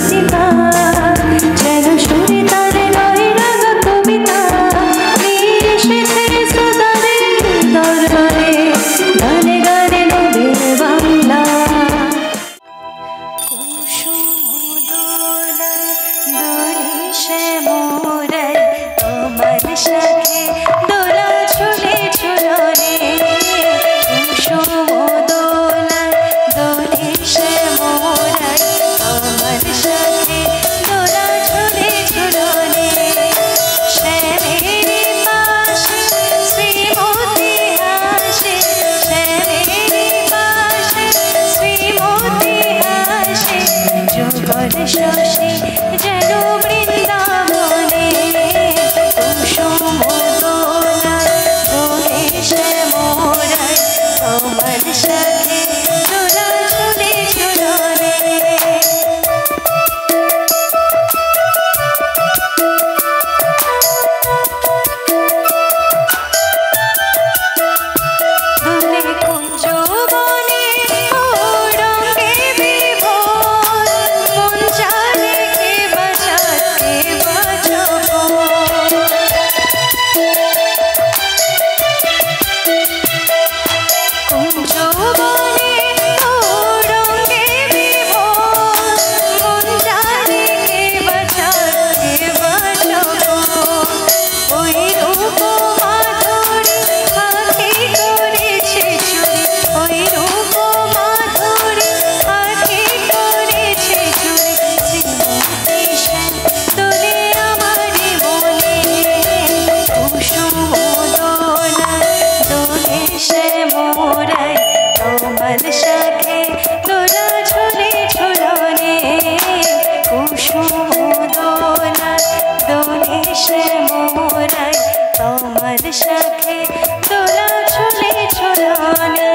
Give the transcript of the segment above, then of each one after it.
প্রতিভা যেন সুরে তারে নয় রাগা কবিতা নিয়ে এসেছে শ্রোতাদের দরবারে গানে গানে নোবেল বাংলা। কুসুম দোলায় দোলে শ্যামরায় তোমার সাথে দোলা ঝুলে ঝুলনে। কুসুম দোলায় দোলে শ্যামরায় তোমার সাথে দোলা ঝুলে ঝুলনে। শ্যামের পাশে শ্রীমতী হাসে, শ্যামের পাশে শ্রীমতী হাসে, যুগল শশী যেন বৃন্দাবনে। কুসুম দোলায় দোলে শ্যামরায় তোমার সাথে দোলা ঝুলে ঝুলনে। দোলে কুঞ্জ বনে রঙে বিভোর, মন জানে কে বাজাতে বাজাবো। কুঞ্জ বনে রঙে বিভোর, মন জানে কে বাজাতে বাজাবো। ওই রূপ মাধুরী আঁখি করেছে চুরি, ওই রূপ মাধুরী আঁখি করেছে চুরি। শ্রীমতী শ্যাম দোলে আমারি মনে। কুসুম দোলায় দোলে শ্যামরায় তোমার সাথে দোলা ঝুলে ঝুলনে। কুসুম দোলায় দোলে শ্যামরায় তোমার সাথে দোলা ঝুলে ঝুলনে।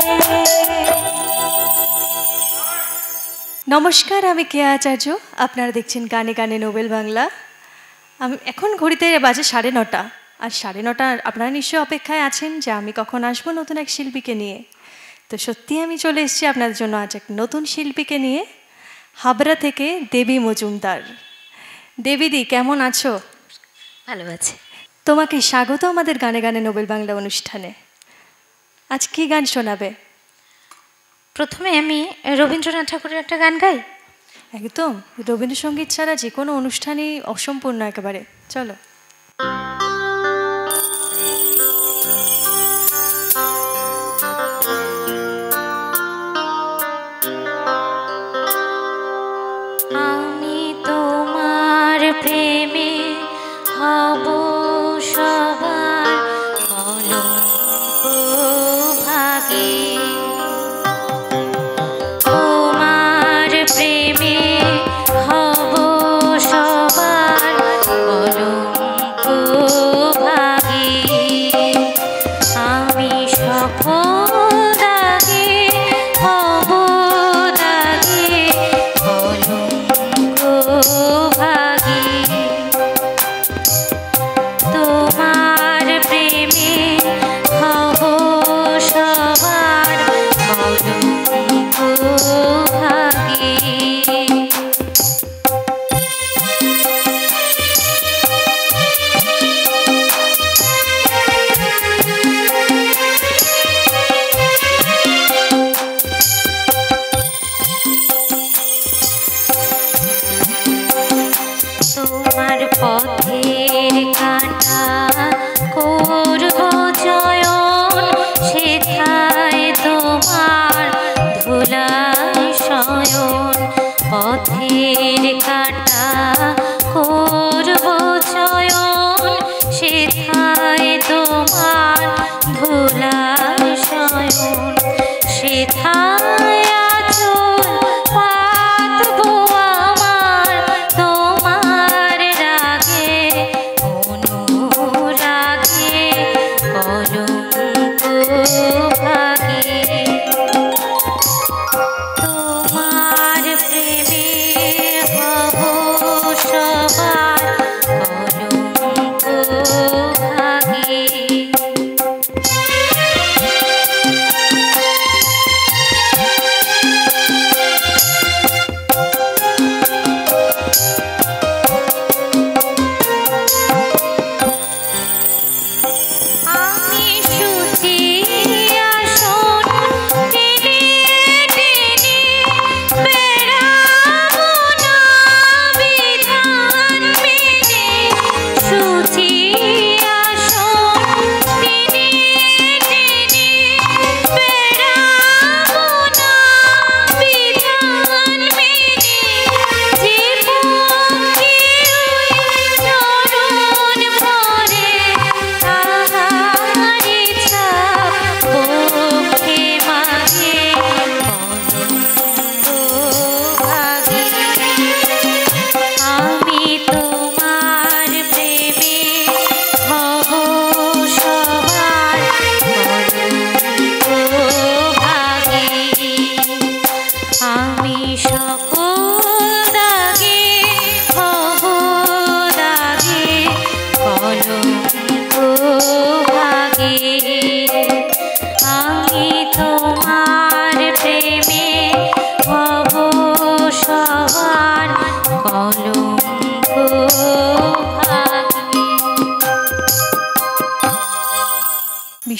নমস্কার, আমি কেয়া আচার্য। আপনারা দেখছেন গানে গানে নোবেল বাংলা। আমি এখন ঘড়িতে বাজে 9:30, আর 9:30 আপনারা নিশ্চয়ই অপেক্ষায় আছেন যে আমি কখন আসবো নতুন এক শিল্পীকে নিয়ে। তো সত্যি আমি চলে এসেছি আপনাদের জন্য আজ এক নতুন শিল্পীকে নিয়ে, হাবড়া থেকে দেবী মজুমদার। দেবীদি, কেমন আছো? ভালো আছে। তোমাকে স্বাগত আমাদের গানে গানে নোবেল বাংলা অনুষ্ঠানে। আজ কি গান শোনাবে? প্রথমে আমি রবীন্দ্রনাথ ঠাকুরের একটা গান গাই। একদম, রবীন্দ্রসঙ্গীত ছাড়া যে কোনো অনুষ্ঠানই অসম্পূর্ণ একেবারে। চলো। আমি তোমার প্রেমে হব সবার কলঙ্ক ভাগী। তোমার প্রেমে হব সবার কলঙ্ক ভাগী। আমি সফল দাগে হব দাগে কলঙ্ক ভাগী। তোমার প্রেমে হব সবার কলঙ্ক ভাগী। তোমার পথের কাঁটা করব চয়ন, সেথায় তোমার ধুলায় শয়ন। পথের কাঁটা করব চয়ন, সেথায় তোমার ধুলায় শয়ন। সেথায় আঁচল পাতবো আমার তোমার রাগে অনুরাগে কলঙ্ক ভাগী। তোমার প্রেমে হব সবার কলঙ্ক ভাগী।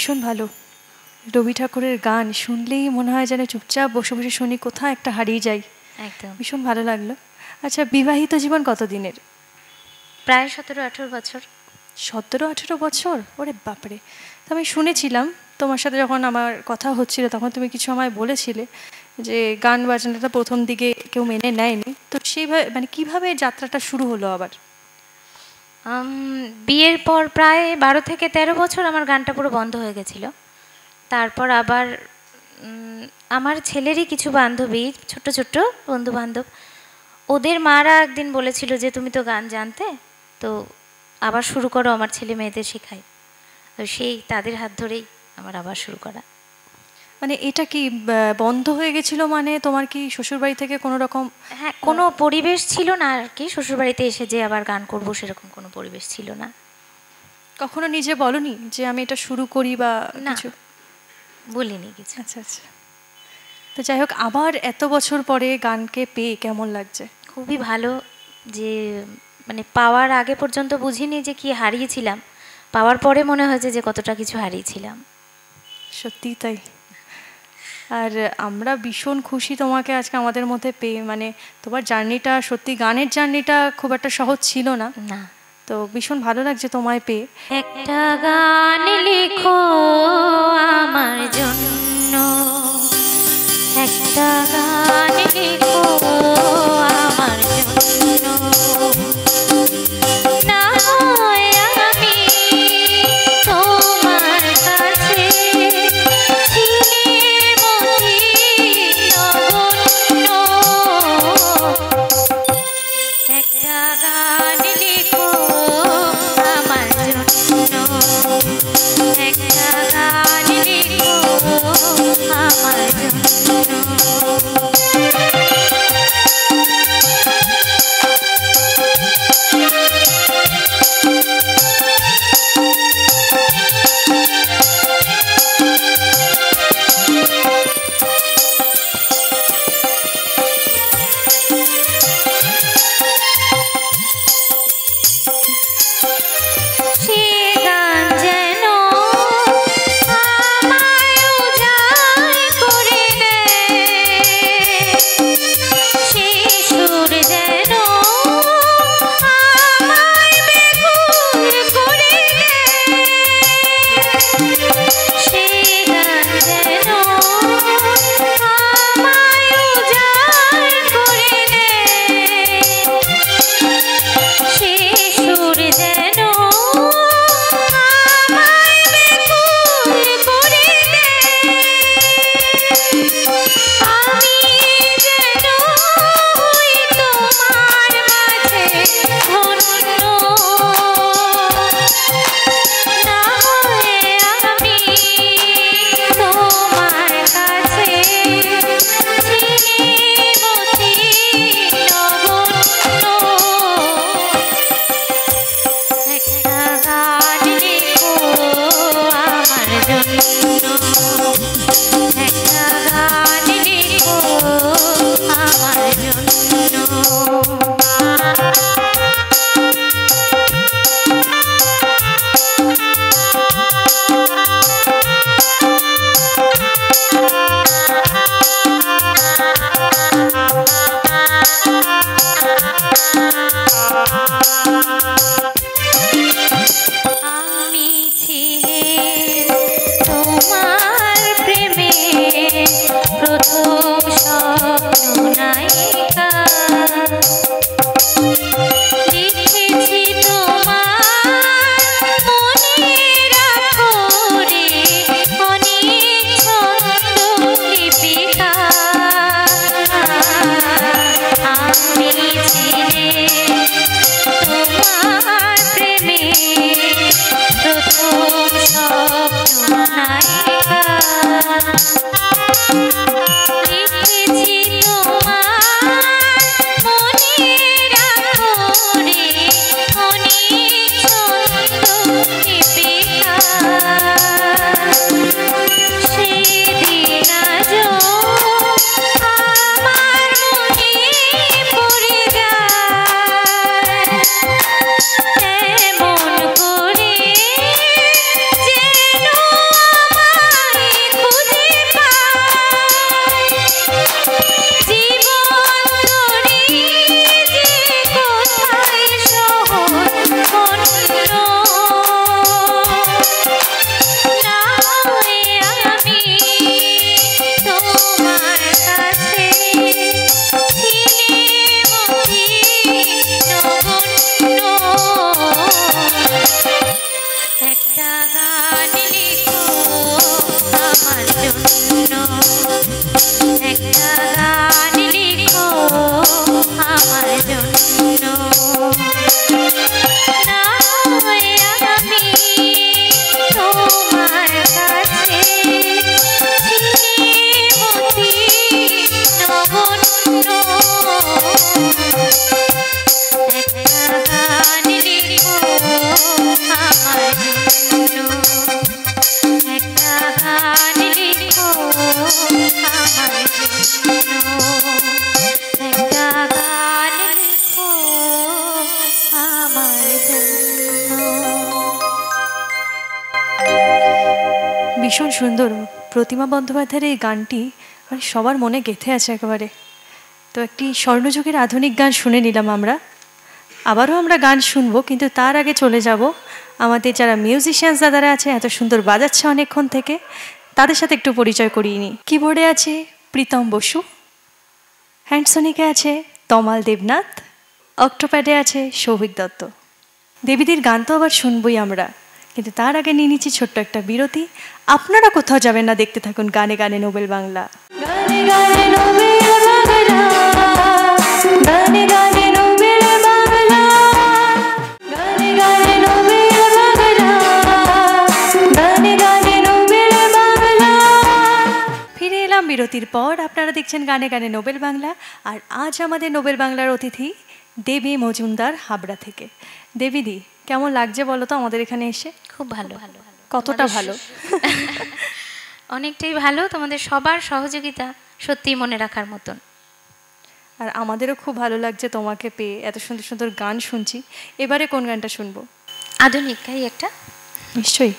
ভীষণ ভালো। রবি ঠাকুরের গান শুনলেই মনে হয় যেন চুপচাপ বসে বসে শুনি, কোথাও একটা হারিয়ে যাই। একদম। ভীষণ ভালো লাগলো। আচ্ছা, বিবাহিত জীবন কতদিনের? প্রায় 17-18 বছর। 17-18 বছর? ওরে বাপরে! তো আমি শুনেছিলাম তোমার সাথে যখন আমার কথা হচ্ছিল তখন তুমি কিছু আমায় বলেছিলে যে গান বাজনাটা প্রথম দিকে কেউ মেনে নেয়নি, তো সেইভাবে মানে কীভাবে যাত্রাটা শুরু হলো আবার? বিয়ের পর প্রায় 12 থেকে 13 বছর আমার গানটা পুরো বন্ধ হয়ে গেছিল। তারপর আবার আমার ছেলেরই কিছু বান্ধবী, ছোট্ট ছোট্ট বন্ধু বান্ধব, ওদের মারা একদিন বলেছিল যে তুমি তো গান জানতে, তো আবার শুরু করো, আমার ছেলে মেয়েদের শেখায়। তো সেই তাদের হাত ধরেই আমার আবার শুরু করা। মানে এটা কি বন্ধ হয়ে গেছিল? মানে তোমার কি শ্বশুরবাড়ি থেকে কোনো রকম? হ্যাঁ, কোনো পরিবেশ ছিল না আর কি, শ্বশুরবাড়িতে এসে যে আবার গান করবো সেরকম কোনো পরিবেশ ছিল না। কখনো নিজে বলনি যে আমি এটা শুরু করি বা কিছু? বলিনি কিছু। আচ্ছা আচ্ছা। তো যাই হোক, আবার এত বছর পরে গানকে পেয়ে কেমন লাগছে? খুবই ভালো। যে মানে পাওয়ার আগে পর্যন্ত বুঝিনি যে কি হারিয়েছিলাম, পাওয়ার পরে মনে হয়েছে যে কতটা কিছু হারিয়েছিলাম। সত্যি তাই। আর আমরা ভীষণ খুশি তোমাকে আজকে আমাদের মধ্যে পেয়ে। মানে তোমার জার্নিটা সত্যি, গানের জার্নিটা খুব একটা সহজ ছিল না, তো ভীষণ ভালো লাগছে তোমায় পেয়ে। একটা গান লিখো আমার জন্য, একটা গান লিখো আমার জন্য, না হয় আমি তোমার কাছে ছিলে মতি নগণ্য, একটা গান লিখো আমার জন্য, একটা গান লিখো আমার জন্য। লিখেছি তোমার আমার জন্য না হয় আমি তোমার কাছে শ্রীমতী নগণ্য একটা গান লিখো আমার জন্য একটা গান লিখো আমার জন্য একটা গান লিখো আমার জন্য। ভীষণ সুন্দর প্রতিমা বন্দ্যোপাধ্যায়ের এই গানটি মানে সবার মনে গেঁথে আছে একেবারে। তো একটি স্বর্ণযুগের আধুনিক গান শুনে নিলাম আমরা, আবারও আমরা গান শুনবো, কিন্তু তার আগে চলে যাব আমাদের যারা মিউজিশিয়ানস দাদারা আছে এত সুন্দর বাজাচ্ছে অনেকক্ষণ থেকে, তাদের সাথে একটু পরিচয় করিয়ে নিই। কিবোর্ডে আছে প্রীতম বসু, হ্যান্ডসনিকে আছে তমাল দেবনাথ, অক্টোপ্যাডে আছে সৌভিক দত্ত। দেবীদের গান তো আবার শুনবই আমরা, কিন্তু তার আগে নিয়ে নিচ্ছি ছোট্ট একটা বিরতি। আপনারা কোথাও যাবেন না, দেখতে থাকুন গানে গানে নোবেল বাংলা। গানে গানে নোবেল বাংলা, গানে গানে নোবেল বাংলা, গানে গানে নোবেল বাংলা, গানে গানে নোবেল বাংলা। ফিরে এলাম বিরতির পর, আপনারা দেখছেন গানে গানে নোবেল বাংলা। আর আজ আমাদের নোবেল বাংলার অতিথি দেবী মজুমদার হাবড়া থেকে। দেবীদি, কেমন লাগছে বলো তো আমাদের এখানে এসে? খুব ভালো। কতটা ভালো? অনেকটাই ভালো, তোমাদের সবার সহযোগিতা সত্যিই মনে রাখার মতন। আর আমাদেরও খুব ভালো লাগছে তোমাকে পেয়ে, এত সুন্দর সুন্দর গান শুনছি। এবারে কোন গানটা শুনবো? আধুনিক গাই একটা। নিশ্চয়ই।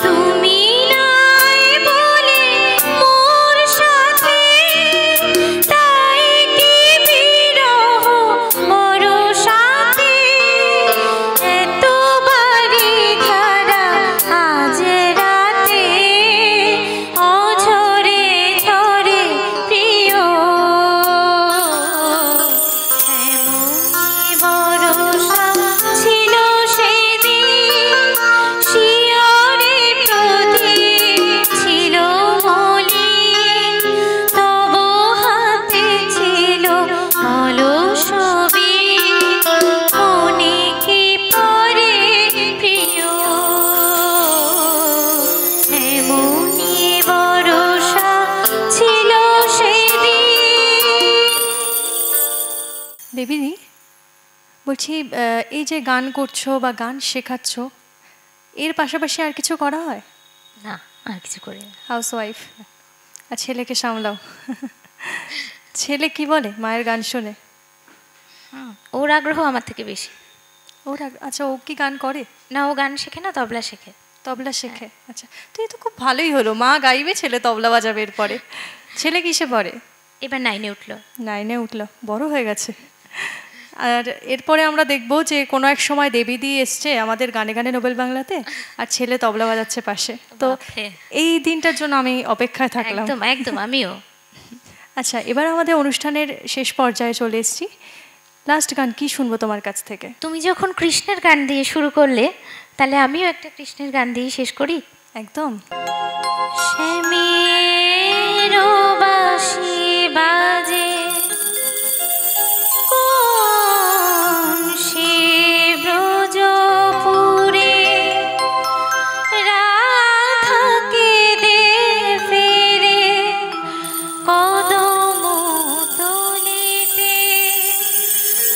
তুমি নাই বলছি এই যে গান করছো বা গান শেখাচ্ছ, এর পাশাপাশি আর কিছু করা হয়? না, আর কিছু করি না। House wife. আর ছেলেকে সামলাও। ছেলে কি বলে মায়ের গান শুনে? ওর আগ্রহ আমার থেকে বেশি। আচ্ছা, ও কি গান করে? না, ও গান শেখে না, তবলা শেখে। তবলা শেখে? আচ্ছা, তো এই তো খুব ভালোই হলো, মা গাইবে, ছেলে তবলা বাজাবে। এরপরে ছেলে কিসে পড়ে? এবার 9-এ উঠলো। 9-এ উঠলো, বড় হয়ে গেছে। আর এরপরে আমরা দেখবো যে কোনো এক সময় দেবীদি এসছে আমাদের গানে গানে নোবেল বাংলাতে, আর ছেলে তবলা বাজাচ্ছে পাশে। তো এই দিনটার জন্য আমি অপেক্ষায় থাকলাম। একদম একদম, আমিও। আচ্ছা, এবার আমাদের অনুষ্ঠানের শেষ পর্যায়ে চলে এসেছি। লাস্ট গান কি শুনবো তোমার কাছ থেকে? তুমি যখন কৃষ্ণের গান দিয়ে শুরু করলে, তাহলে আমিও একটা কৃষ্ণের গান দিয়ে শেষ করি। একদম। শ্যামের বাঁশি বাজে কোন সে ব্রজপুরে, রাধাকে দে ফেরে কদম তলিতে,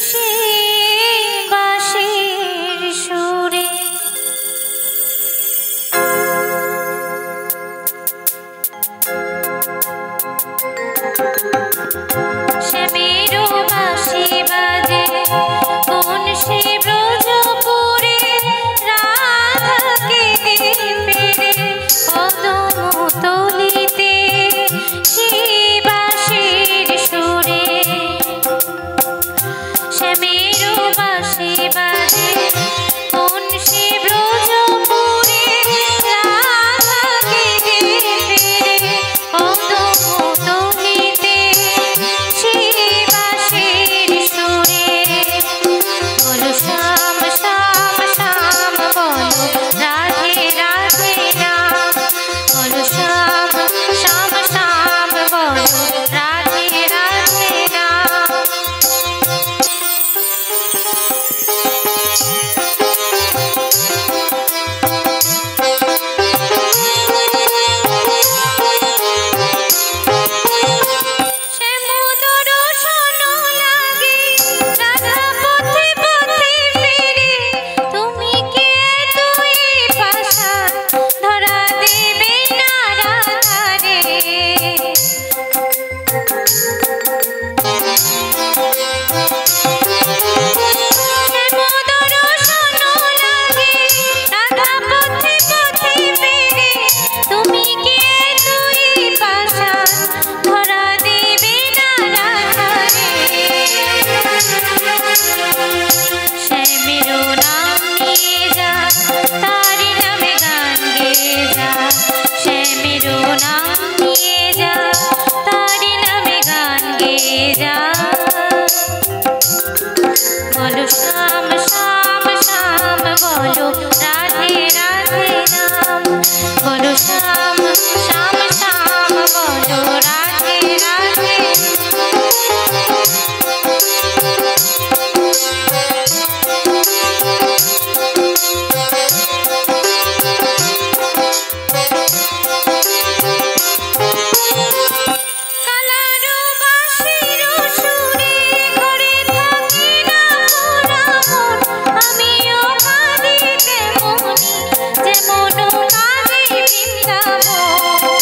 সে বাঁশির সুরে। শ্যামের বাঁশি বাজে কোন সে ব্রজপুরে, রাধাকে দে ফেরে কদম তলিতে, সে বাঁশির সুরে। শ্যামের বাঁশি বাজে কোন সে ব্রজপুরে, রাধাকে দে ফেরে কদম তলিতে, সে বাঁশির সুরে। বলো শ্যাম শ্যাম শ্যাম, বলো রাধে রাধে নাম, বলো শ্যাম শ্যাম শ্যাম, বলো রাধে রাধে নাম। শ্যামোদর শোনো লাগে রাধা পথে পথে ফিরে, তুমি কে তুই পাশা ধরা দেবে না রাধারে। শ্যামোদর শোনো লাগে রাধা পথে পথে ফিরে, তুমি কে তুই পাশা ধরা দেবে না রাধারে। শ্যামের নাম নিয়ে যা, তারি নামে গান গেয়ে যা, শ্যামের নাম নিয়ে যা, তারি নামে গান গেয়ে যা। বলো শ্যাম শ্যাম শ্যাম, বলো রাধে রাধে নাম, বলো শ্যাম শ্যাম শ্যাম, বলো রাধে রাধে। কালারু বাঁশির সুরে ঘরে থাকি না মোরা মন, আমিও কাঁদি তেমনি যেমন কাঁদে বৃন্দাবন।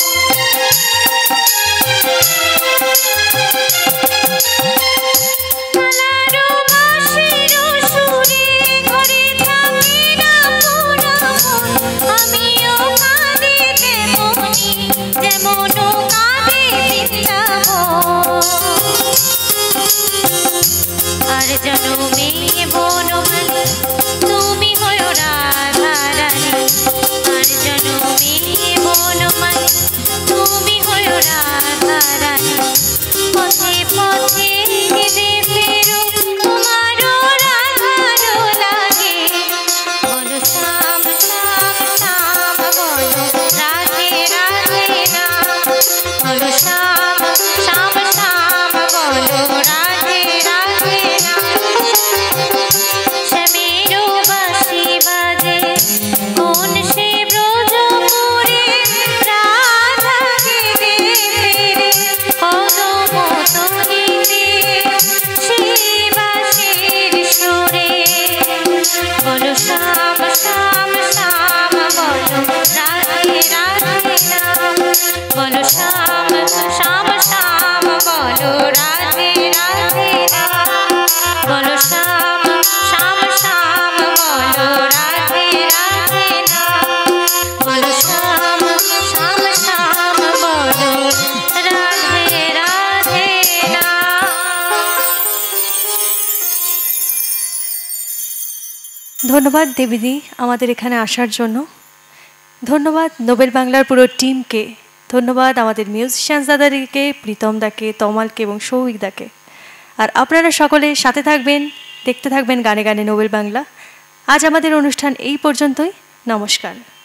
ধন্যবাদ দেবীদি আমাদের এখানে আসার জন্য। ধন্যবাদ নোবেল বাংলার পুরো টিমকে। ধন্যবাদ আমাদের মিউজিশিয়ানস দাদাদেরকে, প্রীতম দাকে, তমালকে এবং সৌভিক দাকে। আর আপনারা সকলে সাথে থাকবেন, দেখতে থাকবেন গানে গানে নোবেল বাংলা। আজ আমাদের অনুষ্ঠান এই পর্যন্তই। নমস্কার।